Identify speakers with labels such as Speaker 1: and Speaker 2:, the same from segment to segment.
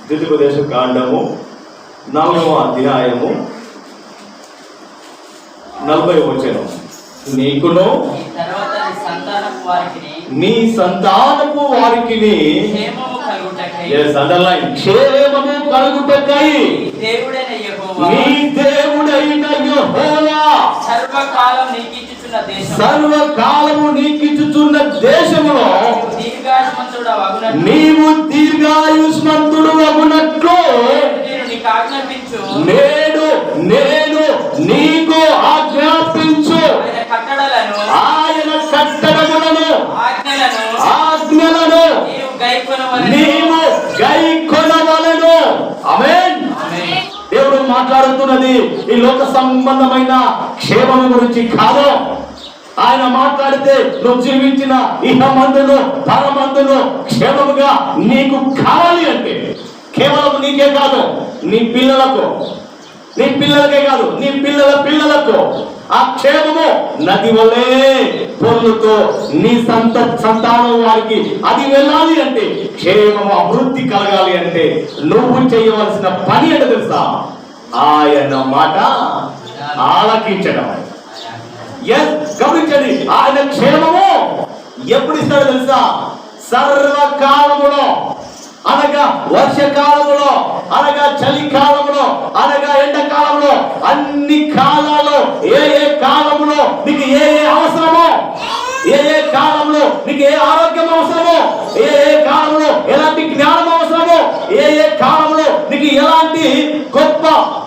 Speaker 1: ద్వితీయోపదేశ కాండము 4వ అధ్యాయము 40వ వచనం. నీకును నీ సంతానపు వారికి క్షేమము కలుగుటకై నీ దేవుడైన యెహోవా సర్వకాలము నీకిచ్చుచున్న దేశములో నీవు దీర్ఘాయుష్మంతుడు అగునట్లు నేడు నేను నీకు ఆజ్ఞాపించు ఆయన కట్టడములను ఆజ్ఞలను నీవు గైకొనవలెను. ఆమేన్. దేవుడు మాట్లాడుతున్నది ఈ లోక సంబంధమైన క్షేమం గురించి కాదు. ఆయన మాట్లాడితే నువ్వు జీవించిన ఇహమందును పరమందును క్షేమముగా నీకు కావాలి అంటే కేవలం నీకే కాదు, నీ పిల్లలకే కాదు, నీ పిల్లల పిల్లలకు ఆ క్షేమము నది వల్లే పొర్లుతో నీ సంతానం వారికి అది వెళ్ళాలి అంటే, క్షేమము అభివృద్ధి కలగాలి అంటే నువ్వు చేయవలసిన పని అంటే తెలుసా? ఆయన మాట ఆలకించడం. గమనించండి, ఆయన క్షేమము ఎప్పుడు ఇస్తాడో తెలుసా? సర్వకాలములో, అనగా వర్షకాలంలో, అనగా చలికాలంలో, అనగా ఎండాకాలంలో, అన్ని కాలాల్లో ఏ కాలంలో నీకు ఏ అవసరమో, ఏ కాలంలో నీకు ఏ ఆరోగ్యం అవసరమో, ఏ కాలంలో ఎలాంటి జ్ఞానం అవసరమో, ఏ కాలంలో నీకు ఎలాంటి గొప్ప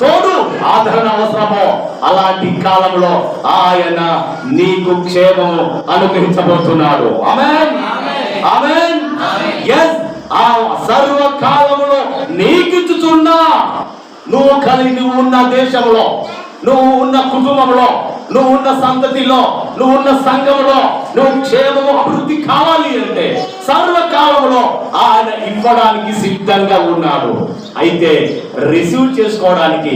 Speaker 1: తోడు ఆదరణ అవసరమో, అలాంటి కాలంలో ఆయన నీకు క్షేమము అనుగ్రహించబోతున్నాడు. ఆమేన్, ఆమేన్. yes, ఆ సర్వకాలములో నీకిచ్చుచున్నా నువ్వు కలిగి ఉన్న దేశంలో, నువ్వు ఉన్న కుటుంబంలో, నువ్వు ఉన్న సంతతిలో, నువ్వు ఉన్న సంఘంలో నువ్వు క్షేమము అభివృద్ధి కావాలి అంటే సర్వకాలంలో ఆయన ఇవ్వడానికి సిద్ధంగా ఉన్నాడు. అయితే రిసీవ్ చేసుకోవడానికి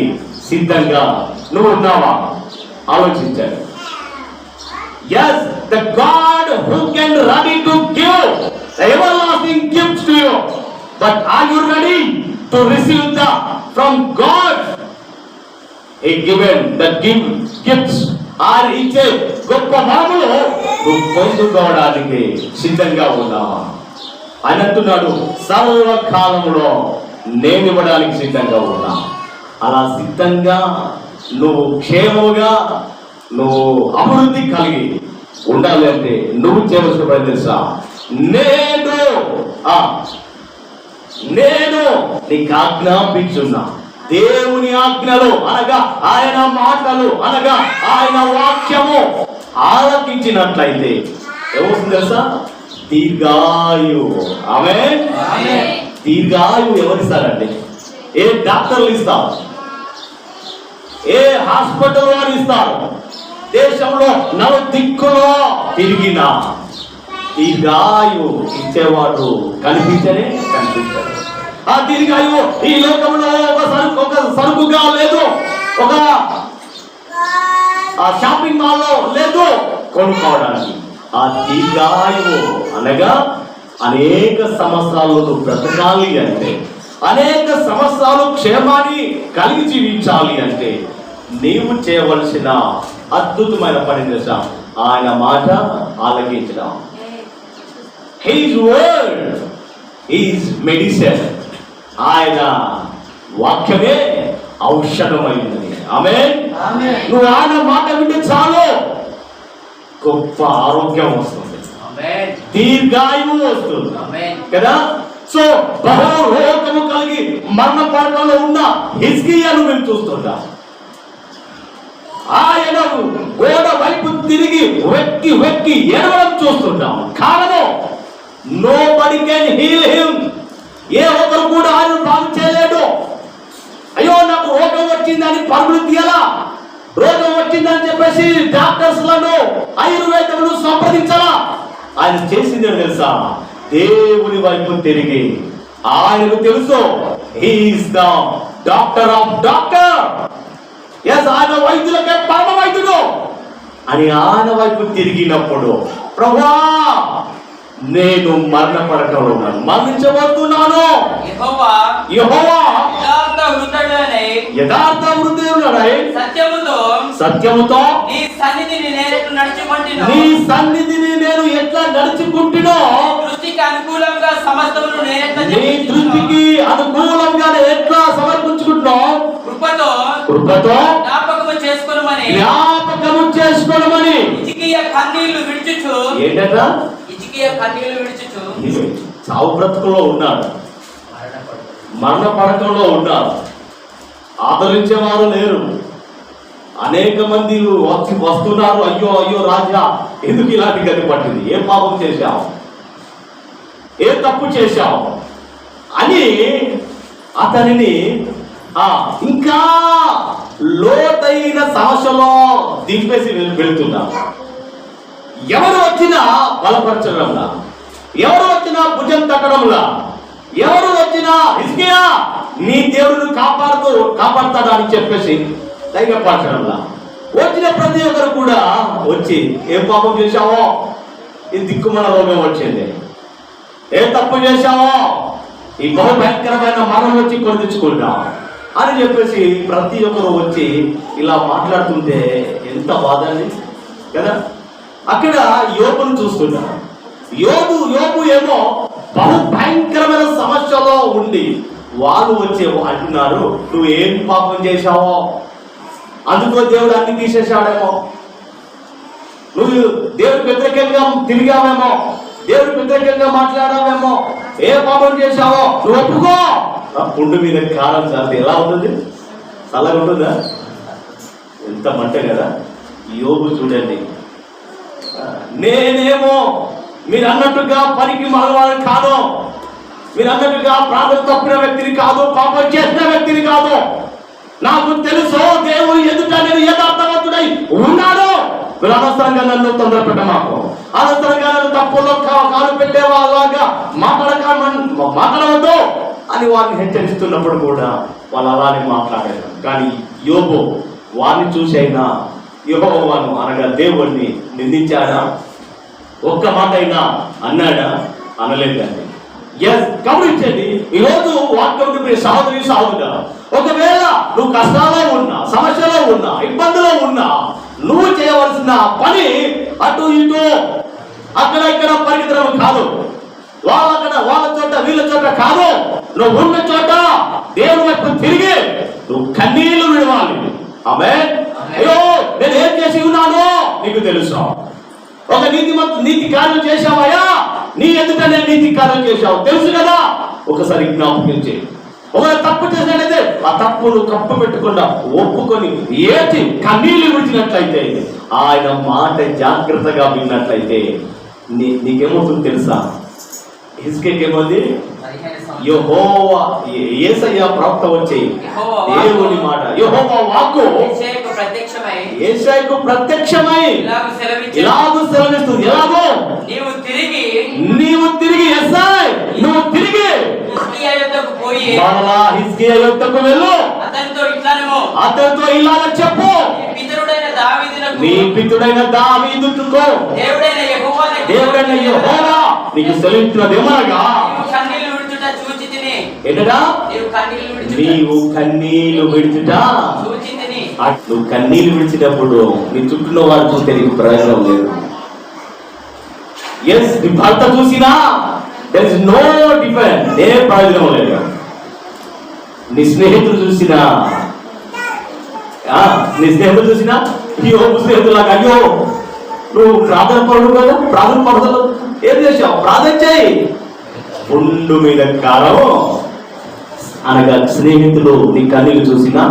Speaker 1: సిద్ధంగా నువ్వు ఉన్నావా? ఆలోచించాలి. yes, the God who can ready to give the everlasting gifts to you, but are you ready to receive the from God? He given the gifts are ఇచ్చే గొప్ప వరములు నువ్వు పొందుకోవడానికి సిద్ధంగా ఉన్నావా? ఆయన అంటున్నాడు, సర్వకాలంలో నేను ఇవ్వడానికి సిద్ధంగా ఉన్నా. అలా సిద్ధంగా నువ్వు క్షేమముగా నువ్వు అభివృద్ధి కలిగి ఉండాలి అంటే నువ్వు చేయవలసిన పని తెలుసా? నేను నీకు ఆజ్ఞాపించున్నా. దేవుని ఆజ్ఞలు అనగా ఆయన మాటలు, అనగా ఆయన వాక్యము ఆలకించినట్లయితే ఏమవుతుంది తెలుసా? దీర్ఘాయు. ఆమేన్. దీర్ఘాయు ఎవరిస్తారండి? ఏ డాక్టర్లు ఇస్తారు, ఏ హాస్పిటల్ వారు ఇస్తారు. దేశంలో నలుదిక్కులో తిరిగిన దీర్ఘాయు ఇచ్చేవాడు కనిపించాడు. ఆ దీర్ఘాయు ఈ లోకంలో ఒక సరుకుగా లేదు, ఒక షాపింగ్ మాల్లో లేదు కొనుక్కోవడానికి. ఆ దీర్ఘాయువు అనగా అనేక సంవత్సరాలు బ్రతకాలి అంటే, అనేక సంవత్సరాలు క్షేమాన్ని కలిగి జీవించాలి అంటే నీవు చేయవలసిన అద్భుతమైన పని చేశాం ఆయన మాట ఆలకించడం. His word is medicine. ఆయన వాక్యమే ఔషధమైనది. ఆమేన్. నువ్వు ఆయన మాట వింటే చాలు, గొప్ప ఆరోగ్యం వస్తుంది, దీర్ఘాయువు వస్తుంది కదా. సో బహురోగము కలిగి మరణ పడకలో ఉన్న హిజ్కియాను మేము చూస్తుంటాం. ఆయన గోడ వైపు తిరిగి వెక్కి వెక్కి ఏడవడం చూస్తుంటాం. కారణం, నోబడీ కెన్ హీల్ హిమ్. ఏ ఒక్కరు కూడా ఆయన బాగు చేయలేడు. అయ్యో నాకు రోగం వచ్చిందని పరుగులు తీయాలా, రోగం వచ్చిందని చెప్పేసి డాక్టర్స్లను ఆయుర్వేదమును సంప్రదించాలా? ఆయన చేసింది తెలుసా? దేవుని వైపు తిరిగి ఆయనకు తెలుసు, he is the doctor of doctor. Yes, ఆయన వైద్యులకే పరమ వైద్యుడు అని ఆయన వైపు తిరిగినప్పుడు, ప్రభువా నేను మరణ పడకలో ఉన్నాను, మరణించబోతున్నాను.
Speaker 2: యెహోవా
Speaker 1: యెహోవా
Speaker 2: యథార్థ హృదయుడై
Speaker 1: సత్యముతో
Speaker 2: నీ సన్నిధిని
Speaker 1: నేను ఎట్లా నడుచుకుంటునో,
Speaker 2: దృష్టికి అనుకూలంగా సమస్తమును
Speaker 1: నీ దృష్టికి అనుకూలంగా ఎట్లా సమర్పించుకుంటున్నా, కృపతో జ్ఞాపకము చేసుకోమని
Speaker 2: హిజ్కియా కన్నీళ్లు విడుచుచు.
Speaker 1: ఏంటట?
Speaker 2: హిజ్కియా కన్నీళ్లు విడుచుచు
Speaker 1: చావు బ్రతుకులో ఉన్నాడు, మరణ పడకంలో ఉన్నాడు, ఆదరించేవారు లేరు. అనేక మంది వస్తున్నారు, అయ్యో అయ్యో రాజా ఎందుకు ఇలాంటి గతి పట్టింది, ఏ పాపం చేశావు, ఏ తప్పు చేశావు అని అతనిని ఇంకా లోతైన సమస్యలో దింపేసి వెళ్తున్నారు. ఎవరు వచ్చినా బలపరచడంలా, ఎవరు వచ్చినా భుజం తట్టడంలా, ఎవరు వచ్చినా హిజ్కియా నీ దేవుడిని కాపాడుతాడా అని చెప్పేసి ధైర్యపరచడంలా, వచ్చిన ప్రతి ఒక్కరు కూడా వచ్చి ఏ పాపం చేశావో, ఈ దిక్కుమల రోగం వచ్చింది, ఏ తప్పు చేశావో, ఈ బహుభయంకరమైన మరణం వచ్చి కొని తెచ్చుకుంటాం అని చెప్పేసి ప్రతి ఒక్కరు వచ్చి ఇలా మాట్లాడుతుంటే ఎంత బాధని కదా. అక్కడ యోబును చూస్తున్నారు. యోబు ఏమో బహు భయంకరమైన సమస్యలో ఉండి వాళ్ళు వచ్చి అంటున్నారు, నువ్వు ఏం పాపం చేశావో, అందుకో దేవుడు అన్ని తీసేశాడేమో, నువ్వు దేవుడికి వ్యతిరేకంగా తిరిగావేమో, దేవుడికి వ్యతిరేకంగా మాట్లాడావేమో, ఏ పాపం చేశావో నువ్వు ఒప్పుకో. పుండు మీద కారం చాలితే ఎలా ఉంటుంది? చల్లగా ఉంటుందా? ఎంత మంట కదా. యోబు చూడండి, నేనేమో మీరు అన్నట్టుగా పనికి మగవాడిని కాదు, మీరు అన్నట్టుగా ప్రార్థన తప్పిన వ్యక్తిని కాదు, పాపం చేసిన వ్యక్తిని కాదు, నాకు తెలుసు దేవుడు ఎదుట నేను యథార్థవంతుడై ఉన్నాను. మీరు అనవసరంగా నన్ను తొందర పెట్టమాకు, అనవసరంగా నన్ను తప్పుల్లో కాలు పెట్టే వాళ్ళగా మాట్లాడవద్దు అని వారిని హెచ్చరిస్తున్నప్పుడు కూడా వాళ్ళు అలానే మాట్లాడారు. కానీ యోబు వారిని చూసైనా యెహోవాను అనగా దేవుణ్ణి నిందించాడా? ఒక్క మాట అయినా అన్నాడా? అనలేదండి. గమనించండి, ఈరోజు వాక్యం సహోదరుడా, ఒకవేళ నువ్వు కష్టాల్లో ఉన్నా, సమస్యలో ఉన్నా, ఇబ్బందులో ఉన్నా, నువ్వు చేయవలసిన పని అటు ఇటు అక్కడ ఇక్కడ పరిగెత్తడం కాదు, వాళ్ళ చోట వీళ్ళ చోట కాదు, నువ్వు ఉన్న చోట దేవుని వైపు తిరిగి నువ్వు కన్నీళ్లు విడవాలి. ఆమేన్. అయ్యో నేను ఏం చేసి ఉన్నానో నీకు తెలుసు. ఒక నీతి కార్యం చేశావయ్యా, నీ ఎదుట నేను నీతి కార్యం చేశావు తెలుసు కదా, ఒకసారి జ్ఞాపకం చేయి. ఒక తప్పు చేసినట్లయితే ఆ తప్పును కప్పు పెట్టకుండా ఒప్పుకొని ఏటి కన్నీళ్లు విడిచినట్లయితే, ఆయన మాట జాగ్రత్తగా విన్నట్లయితే నీకేమవుతుంది తెలుసా? హిజ్కియాకేమవుతుంది? యెహోవా యేసయ్య ప్రవక్త వచ్చి దేవుని మాట, యెహోవా వాక్కు యేసయ్యకు ప్రత్యక్షమై ఇలాగూ సెలవిస్తుంది. ఎలాగో నీవు తిరిగి యేసయ్య నువ్వు తిరిగి మరలా హిజ్కియా యొద్దకు వెళ్ళు, అతనితో ఇలాగ చెప్పు, నీ పితరుడైన దావీదుకు దేవుడైన యెహోవా నీకు సెలవిస్తున్నదేమనగా, ఏంటా? నీవు కన్నీళ్లు విడుచుట. నువ్వు కన్నీళ్లు విడిచేటప్పుడు నీ చుట్టూ వారు చూస్తే నీకు ప్రయోజనం లేదు. ఎస్, నీ భర్త చూసినా there is no difference, ఏ ప్రయోజనం లేదు. నీ స్నేహితులు చూసినా యోబు స్నేహితులాగా, అయ్యో నువ్వు ప్రార్థన పడు కదా, ప్రార్థన పడదు, ఏం చేసావు? ప్రార్థన చేయి. పుండు మీద కారం అనగా స్నేహితులు నీ కన్నీళ్ళు చూసినా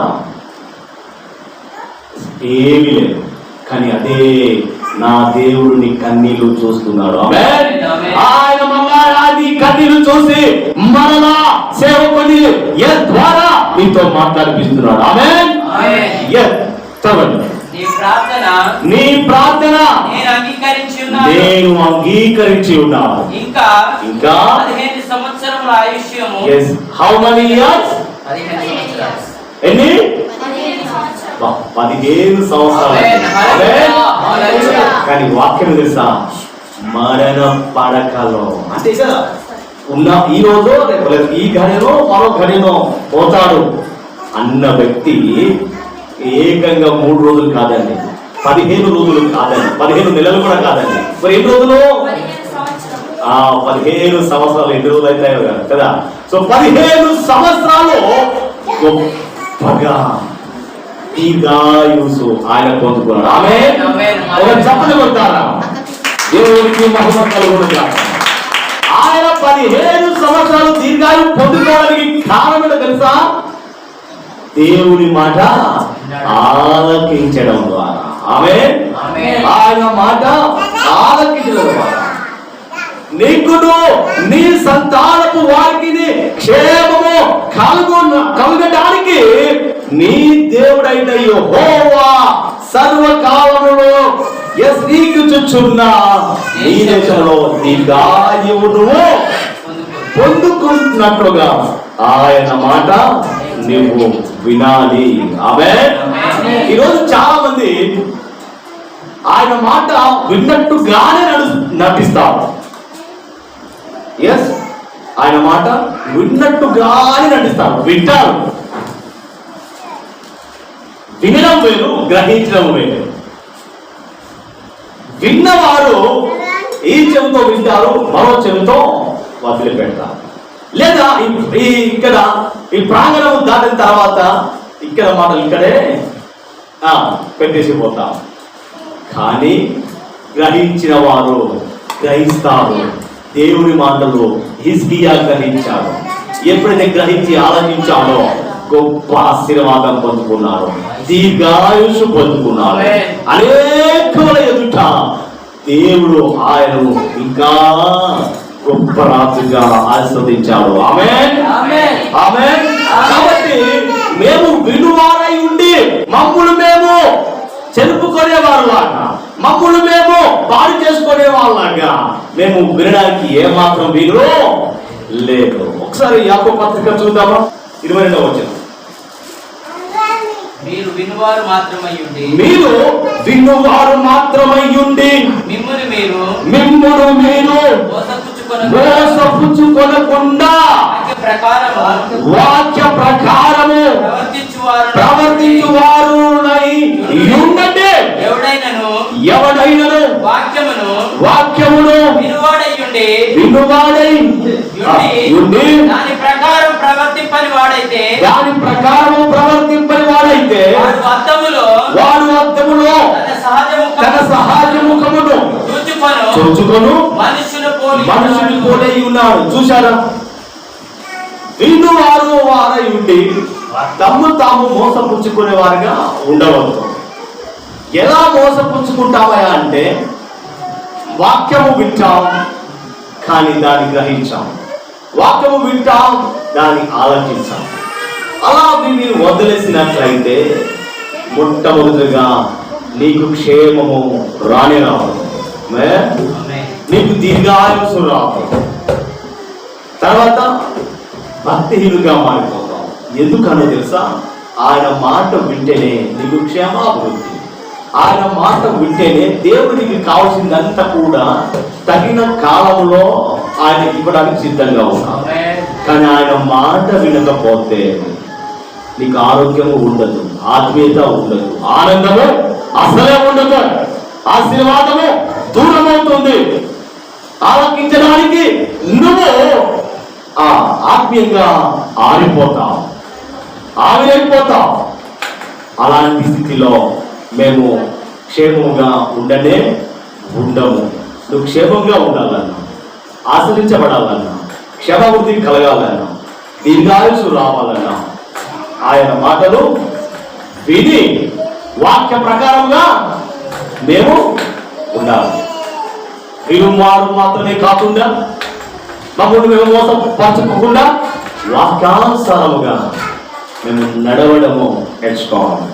Speaker 1: ఏమీ లేదు, కానీ అదే నా దేవుడు నీ కన్నీళ్లు చూస్తున్నాడు. ఆయన మళ్ళా నీ కన్నీళ్లు చూసి మరలా సేవకుని ద్వారా నీతో మాట్లాడిపిస్తున్నాడు. ఆమేన్. నీ ప్రార్థన నేను అంగీకరించి ఉన్నాను. ఇంకా
Speaker 2: 15 సంవత్సరముల ఆయుష్యము.
Speaker 1: How many years? ఎన్ని? 15 సంవత్సరాలు. కానీ వాక్యం తెలుసా? మరణ పడకలో. అంటే కదా ఉన్న ఈ రోజు రేపు లేదు, ఈ గడిలో మరో గడిలో పోతాడు అన్న వ్యక్తి ఏకంగా 3 రోజులు కాదండి, 15 రోజులు కాదండి, 15 నెలలు కూడా కాదండి. మరి ఎన్ని రోజులు? 15 సంవత్సరాలు. ఎన్ని రోజులు అవుతాయో కదా. సో 15 సంవత్సరాలు గొప్పగా దీర్ఘాయుసు ఆయన పొందుకున్నాడు. ఆమేన్. ఒక చప్పట్లు కొడతారా? దేవునికి మహిమ కలుగునుగాక. ఆయన 15 సంవత్సరాలు దీర్ఘాయు పొందుకోవడానికి కారణం తెలుసా? దేవుని మాట ఆలకించడం ద్వారా. ఆమేన్. ఆయన మాట ఆలకించడం ద్వారా నీకును నీ సంతానపు వారికి క్షేమము కలుగడానికి నీ దేవుడైన యెహోవా సర్వకాలములో ఎస్రీకుచుచున్న నీ దేశంలో దీర్ఘాయువును పొందుకుంటున్నట్లుగా ఆయన మాట నువ్వు వినాలి. ఆమేన్. ఈరోజు చాలా మంది ఆయన మాట విన్నట్టుగానే నటిస్తారు. ఎస్, ఆయన మాట విన్నట్టుగానే నటిస్తారు. వింటారు. వినడం వేరు, గ్రహించడం వేరు. విన్నవారు ఈ చెవితో వింటారు, మరో చెవితో వదిలిపెడతారు. లేదా ఇక్కడ ఈ ప్రాంగణం దాటిన తర్వాత ఇక్కడ మాటలు ఇక్కడే పెట్టేసి పోతాం. కానీ గ్రహించిన వారు గ్రహిస్తారు. దేవుని మాటలు హిజ్కియా గ్రహించాడు. ఎప్పుడైతే గ్రహించి ఆలోచించాడో గొప్ప ఆశీర్వాదం పొందుకున్నారు, దీర్ఘాయుషు పొందుకున్నారు. అనేకముల ఎదుట దేవుడు ఆయనను ఇంకా గొప్ప రాజుగా ఆశీర్వదించాడు. ఆమేన్. ఆమేన్. కాబట్టి మేము వినువారై ఉండి మమ్ములు మేము చెరుపుకునే వాళ్ళలాగా, మమ్ములు మేము పాడు చేసుకునే వాళ్ళలాగా మేము వినడానికి ఏమాత్రం వీలు లేదు. ఒకసారి యాకోబు పత్రిక చూద్దామా? 22వ వచనం.
Speaker 2: మీరు వినువారు మాత్రమై ఉండి మిమ్మును మీరు మోసపుచ్చుకొనకుండా వాక్య ప్రకారము ప్రవర్తించువారునై ఉండండి. ఎవడైనను వాక్యమును వినువాడై ఉండి దాని ప్రకారం ప్రవర్తింపని వాడైతే వాడు అద్దములో తన సహజ ముఖమును చూచుకొను మనుషుని పోలై ఉన్నాడు. చూశారా? వినువారు వారై ఉండి తమ్ము తాము మోసపుచ్చుకునే వారిగా ఉండవద్దు. ఎలా మోసపుచ్చుకుంటామా అంటే వాక్యము వింటాం కానీ దాన్ని గ్రహించాం, వాక్యము వింటాం దాన్ని ఆలోచించాం. అలా మీరు వదిలేసినట్లయితే మొట్టమొదటిగా నీకు క్షేమము రాని రాదు, నీకు దీర్ఘాయుసు రాదు. తర్వాత భక్తిహీనుగా మారిపోతాం. ఎందుకనో తెలుసా? ఆయన మాట వింటేనే నీకు క్షేమాభివృద్ధి. ఆయన మాట వింటేనే దేవుడికి కావాల్సిందంతా కూడా తగిన కాలంలో ఆయన ఇవ్వడానికి సిద్ధంగా ఉన్నాం. కానీ ఆయన మాట వినకపోతే నీకు ఆరోగ్యము ఉండదు, ఆత్మీయత ఉండదు, ఆనందము అసలే ఉండదు, ఆశీర్వాదము దూరం అవుతుంది. ఆలోచించడానికి నువ్వు ఆత్మీయంగా ఆరిపోతావు, ఆవిరైపోతావు. అలాంటి స్థితిలో మేము క్షేమంగా ఉండము. నువ్వు క్షేమంగా ఉండాలన్నా, ఆశ్రయించబడాలన్నా, క్షేమాభివృద్ధి కలగాలన్నా, దీర్ఘాయుసు రావాలన్నా ఆయన మాటలు విని వాక్య ప్రకారంగా మేము ఉండాలి. వినువారు మాత్రమే కాకుండా మమ్మల్ని మేము మోసపరచుకోకుండా వాక్యానుసారముగా మేము నడవడము నేర్చుకోవాలి.